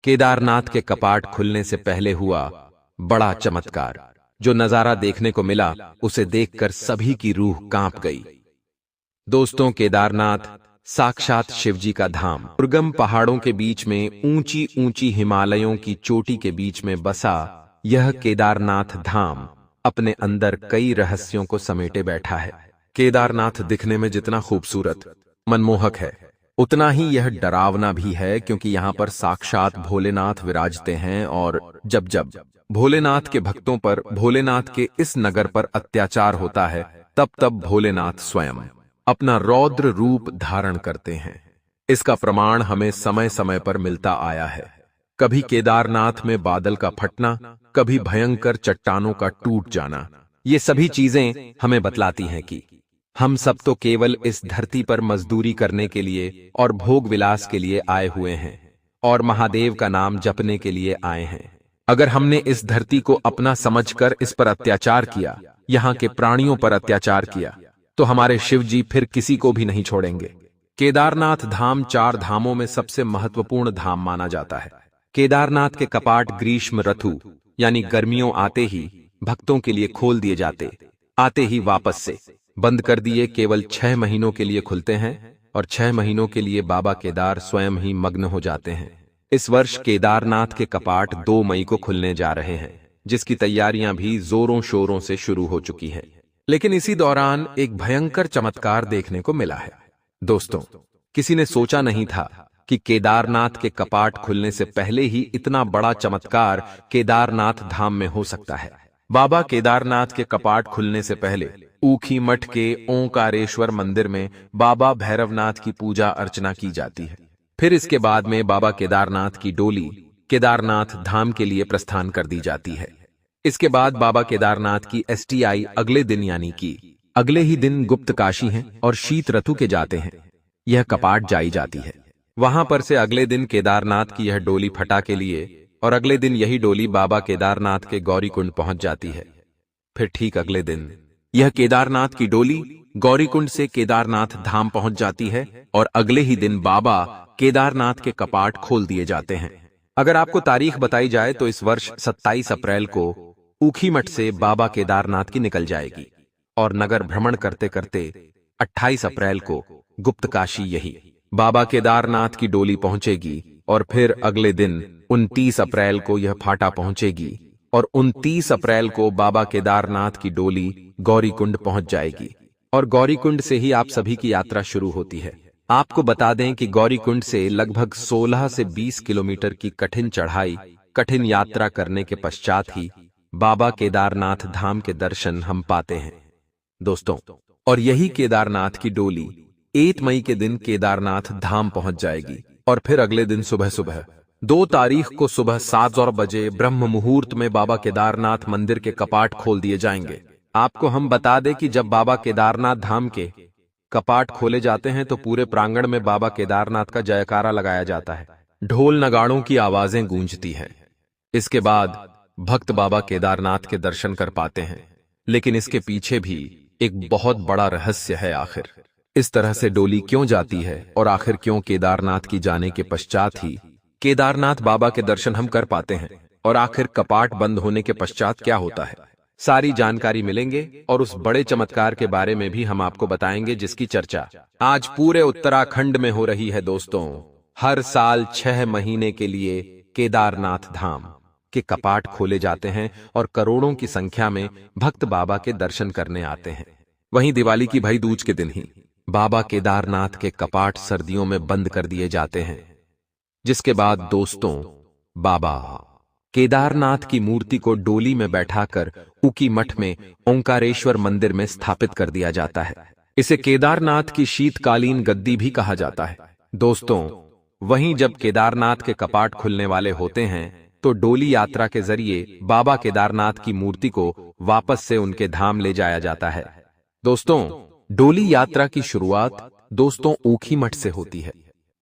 केदारनाथ के कपाट खुलने से पहले हुआ बड़ा चमत्कार। जो नजारा देखने को मिला उसे देखकर सभी की रूह कांप गई। दोस्तों, केदारनाथ साक्षात शिवजी का धाम, दुर्गम पहाड़ों के बीच में ऊंची ऊंची हिमालयों की चोटी के बीच में बसा यह केदारनाथ धाम अपने अंदर कई रहस्यों को समेटे बैठा है। केदारनाथ दिखने में जितना खूबसूरत, मनमोहक है, उतना ही यह डरावना भी है, क्योंकि यहाँ पर साक्षात भोलेनाथ विराजते हैं। और जब जब भोलेनाथ के भक्तों पर, भोलेनाथ के इस नगर पर अत्याचार होता है, तब तब भोलेनाथ स्वयं अपना रौद्र रूप धारण करते हैं। इसका प्रमाण हमें समय समय पर मिलता आया है। कभी केदारनाथ में बादल का फटना, कभी भयंकर चट्टानों का टूट जाना। ये सभी चीजें हमें बतलाती हैं कि हम सब तो केवल इस धरती पर मजदूरी करने के लिए और भोग विलास के लिए आए हुए हैं और महादेव का नाम जपने के लिए आए हैं। अगर हमने इस धरती को अपना समझकर इस पर अत्याचार किया, यहाँ के प्राणियों पर अत्याचार किया, तो हमारे शिव जी फिर किसी को भी नहीं छोड़ेंगे। केदारनाथ धाम 4 धामों में सबसे महत्वपूर्ण धाम माना जाता है। केदारनाथ के कपाट ग्रीष्म ऋतु यानी गर्मियों आते ही भक्तों के लिए खोल दिए जाते, आते ही वापस से बंद कर दिए। केवल 6 महीनों के लिए खुलते हैं और 6 महीनों के लिए बाबा केदार स्वयं ही मग्न हो जाते हैं। इस वर्ष केदारनाथ के कपाट 2 मई को खुलने जा रहे हैं, जिसकी तैयारियां भी जोरों शोरों से शुरू हो चुकी हैं। लेकिन इसी दौरान एक भयंकर चमत्कार देखने को मिला है। दोस्तों, किसी ने सोचा नहीं था कि केदारनाथ के कपाट खुलने से पहले ही इतना बड़ा चमत्कार केदारनाथ धाम में हो सकता है। बाबा केदारनाथ के कपाट खुलने से पहले ऊखी मठ के ओंकारेश्वर मंदिर में बाबा भैरवनाथ की पूजा अर्चना की जाती है। फिर इसके बाद में बाबा केदारनाथ की डोली केदारनाथ धाम के लिए प्रस्थान कर दी जाती है। इसके बाद बाबा केदारनाथ की STI अगले दिन यानी कि अगले ही दिन गुप्त काशी हैं और शीत ऋतु के जाते हैं यह कपाट जाई जाती है। वहां पर से अगले दिन केदारनाथ की यह डोली फटा के लिए और अगले दिन यही डोली बाबा केदारनाथ के गौरीकुंड पहुंच जाती है। फिर ठीक अगले दिन यह केदारनाथ की डोली गौरीकुंड से केदारनाथ धाम पहुंच जाती है और अगले ही दिन बाबा केदारनाथ के कपाट खोल दिए जाते हैं। अगर आपको तारीख बताई जाए तो इस वर्ष 27 अप्रैल को ऊखीमठ से बाबा केदारनाथ की निकल जाएगी और नगर भ्रमण करते करते 28 अप्रैल को गुप्त काशी यही बाबा केदारनाथ की डोली पहुंचेगी और फिर अगले दिन 29 अप्रैल को यह फाटा पहुंचेगी और 29 अप्रैल को बाबा केदारनाथ की डोली गौरीकुंड पहुंच जाएगी और गौरीकुंड से ही आप सभी की यात्रा शुरू होती है। आपको बता दें कि गौरीकुंड से लगभग 16 से 20 किलोमीटर की कठिन चढ़ाई, कठिन यात्रा करने के पश्चात ही बाबा केदारनाथ धाम के दर्शन हम पाते हैं। दोस्तों, और यही केदारनाथ की डोली 8 मई के दिन केदारनाथ धाम पहुंच जाएगी और फिर अगले दिन सुबह सुबह 2 तारीख को सुबह 7 बजे ब्रह्म मुहूर्त में बाबा केदारनाथ मंदिर के कपाट खोल दिए जाएंगे। आपको हम बता दें कि जब बाबा केदारनाथ धाम के कपाट खोले जाते हैं तो पूरे प्रांगण में बाबा केदारनाथ का जयकारा लगाया जाता है, ढोल नगाड़ों की आवाजें गूंजती हैं। इसके बाद भक्त बाबा केदारनाथ के दर्शन कर पाते हैं। लेकिन इसके पीछे भी एक बहुत बड़ा रहस्य है। आखिर इस तरह से डोली क्यों जाती है और आखिर क्यों केदारनाथ की जाने के पश्चात ही केदारनाथ बाबा के दर्शन हम कर पाते हैं और आखिर कपाट बंद होने के पश्चात क्या होता है, सारी जानकारी मिलेंगे और उस बड़े चमत्कार के बारे में भी हम आपको बताएंगे, जिसकी चर्चा आज पूरे उत्तराखंड में हो रही है। दोस्तों, हर साल 6 महीने के लिए केदारनाथ धाम के कपाट खोले जाते हैं और करोड़ों की संख्या में भक्त बाबा के दर्शन करने आते हैं। वहीं दिवाली की भाई दूज के दिन ही बाबा केदारनाथ के कपाट सर्दियों में बंद कर दिए जाते हैं, जिसके बाद दोस्तों बाबा केदारनाथ की मूर्ति को डोली में बैठाकर ऊखी मठ में ओंकारेश्वर मंदिर में स्थापित कर दिया जाता है। इसे केदारनाथ की शीतकालीन गद्दी भी कहा जाता है। दोस्तों, वहीं जब केदारनाथ के कपाट खुलने वाले होते हैं तो डोली यात्रा के जरिए बाबा केदारनाथ की मूर्ति को वापस से उनके धाम ले जाया जाता है। दोस्तों, डोली यात्रा की शुरुआत दोस्तों ऊखी मठ से होती है,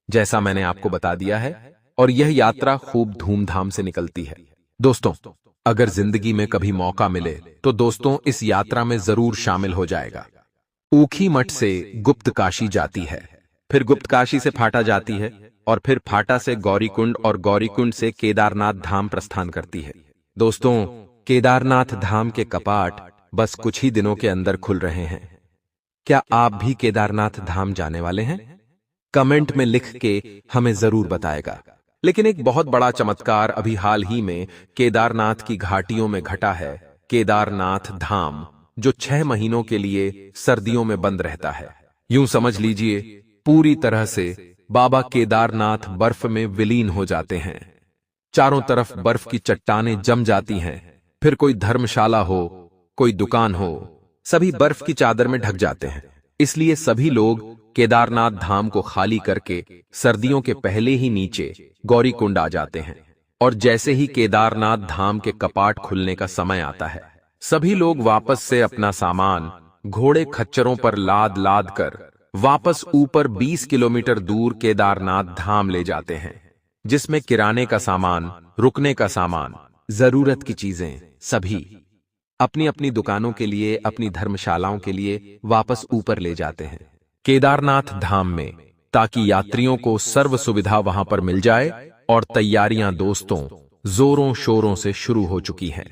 जैसा मैंने आपको बता दिया है, और यह यात्रा खूब धूमधाम से निकलती है। दोस्तों, अगर जिंदगी में कभी मौका मिले तो दोस्तों इस यात्रा में जरूर शामिल हो जाएगा। ऊखी मठ से गुप्त काशी जाती है, फिर गुप्त काशी से फाटा जाती है और फिर फाटा से गौरीकुंड और गौरीकुंड से केदारनाथ धाम प्रस्थान करती है। दोस्तों, केदारनाथ धाम के कपाट बस कुछ ही दिनों के अंदर खुल रहे हैं। क्या आप भी केदारनाथ धाम जाने वाले हैं? कमेंट में लिख के हमें जरूर बताएगा। लेकिन एक बहुत बड़ा चमत्कार अभी हाल ही में केदारनाथ की घाटियों में घटा है। केदारनाथ धाम जो 6 महीनों के लिए सर्दियों में बंद रहता है। यूं समझ लीजिए, पूरी तरह से बाबा केदारनाथ बर्फ में विलीन हो जाते हैं। चारों तरफ बर्फ की चट्टानें जम जाती हैं। फिर कोई धर्मशाला हो, कोई दुकान हो, सभी बर्फ की चादर में ढक जाते हैं। इसलिए सभी लोग केदारनाथ धाम को खाली करके सर्दियों के पहले ही नीचे गौरीकुंड आ जाते हैं। और जैसे ही केदारनाथ धाम के कपाट खुलने का समय आता है, सभी लोग वापस से अपना सामान घोड़े खच्चरों पर लाद लाद कर वापस ऊपर 20 किलोमीटर दूर केदारनाथ धाम ले जाते हैं, जिसमें किराने का सामान, रुकने का सामान, जरूरत की चीजें सभी अपनी अपनी दुकानों के लिए, अपनी धर्मशालाओं के लिए वापस ऊपर ले जाते हैं केदारनाथ धाम में, ताकि यात्रियों को सर्व सुविधा वहां पर मिल जाए। और तैयारियां दोस्तों जोरों शोरों से शुरू हो चुकी हैं।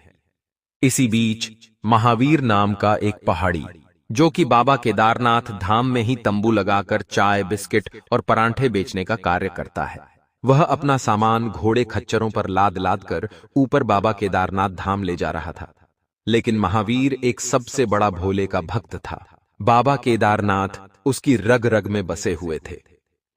इसी बीच महावीर नाम का एक पहाड़ी, जो कि बाबा केदारनाथ धाम में ही तंबू लगाकर चाय, बिस्किट और परांठे बेचने का कार्य करता है, वह अपना सामान घोड़े खच्चरों पर लाद लाद कर ऊपर बाबा केदारनाथ धाम ले जा रहा था। लेकिन महावीर एक सबसे बड़ा भोले का भक्त था। बाबा केदारनाथ उसकी रग रग में बसे हुए थे।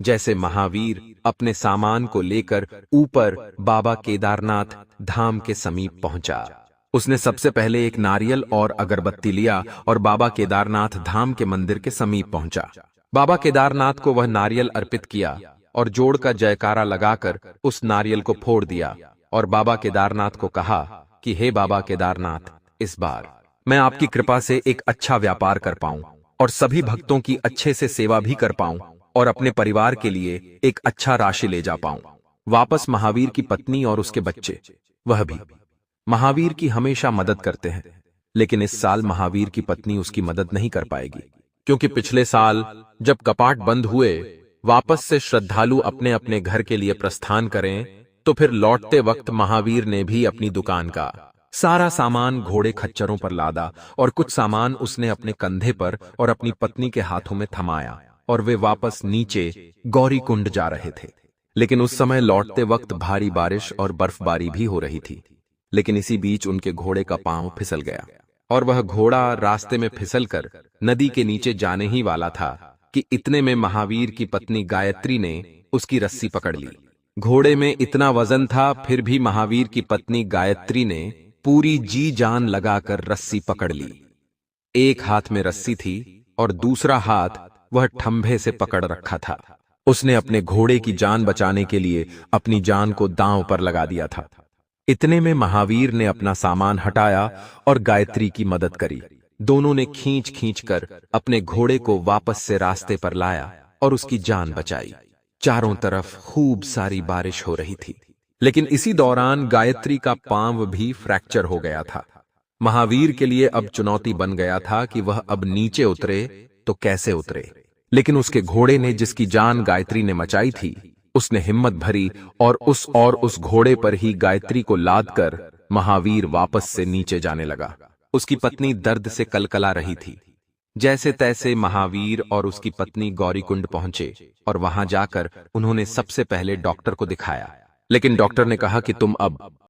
जैसे महावीर अपने सामान को लेकर ऊपर बाबा केदारनाथ धाम के समीप पहुंचा, उसने सबसे पहले एक नारियल और अगरबत्ती लिया और बाबा केदारनाथ धाम के मंदिर के समीप पहुंचा। बाबा केदारनाथ को वह नारियल अर्पित किया और जोड़ का जयकारा लगाकर उस नारियल को फोड़ दिया और बाबा केदारनाथ को कहा कि हे बाबा केदारनाथ, इस बार मैं आपकी कृपा से एक अच्छा व्यापार कर पाऊं और सभी भक्तों की अच्छे से सेवा भी कर पाऊं और अपने परिवार के लिए एक अच्छा राशि ले जा पाऊं। वापस महावीर की पत्नी और उसके बच्चे, वह भी महावीर की हमेशा मदद करते हैं। लेकिन इस साल महावीर की पत्नी उसकी मदद नहीं कर पाएगी, क्योंकि पिछले साल जब कपाट बंद हुए, वापस से श्रद्धालु अपने अपने घर के लिए प्रस्थान करें, तो फिर लौटते वक्त महावीर ने भी अपनी दुकान का सारा सामान घोड़े खच्चरों पर लादा और कुछ सामान उसने अपने कंधे पर और अपनी पत्नी के हाथों में थमाया और वे वापस नीचे गौरीकुंड जा रहे थे। लेकिन उस समय लौटते वक्त भारी बारिश और बर्फबारी भी हो रही थी। लेकिन इसी बीच उनके घोड़े का पांव फिसल गया और वह घोड़ा रास्ते में फिसलकर नदी के नीचे जाने ही वाला था कि इतने में महावीर की पत्नी गायत्री ने उसकी रस्सी पकड़ ली। घोड़े में इतना वजन था, फिर भी महावीर की पत्नी गायत्री ने पूरी जी जान लगाकर रस्सी पकड़ ली। एक हाथ में रस्सी थी और दूसरा हाथ वह ठंभे से पकड़ रखा था। उसने अपने घोड़े की जान बचाने के लिए अपनी जान को दांव पर लगा दिया था। इतने में महावीर ने अपना सामान हटाया और गायत्री की मदद करी। दोनों ने खींच खींच कर अपने घोड़े को वापस से रास्ते पर लाया और उसकी जान बचाई। चारों तरफ खूब सारी बारिश हो रही थी, लेकिन इसी दौरान गायत्री का पांव भी फ्रैक्चर हो गया था। महावीर के लिए अब चुनौती बन गया था कि वह अब नीचे उतरे तो कैसे उतरे। लेकिन उसके घोड़े ने, जिसकी जान गायत्री ने बचाई थी, उसने हिम्मत भरी और उस घोड़े पर ही गायत्री को लादकर महावीर वापस से नीचे जाने लगा। उसकी पत्नी दर्द से कलकला रही थी। जैसे तैसे महावीर और उसकी पत्नी गौरीकुंड पहुंचे और वहां जाकर उन्होंने सबसे पहले डॉक्टर को दिखाया। लेकिन डॉक्टर ने कहा कि तुम अब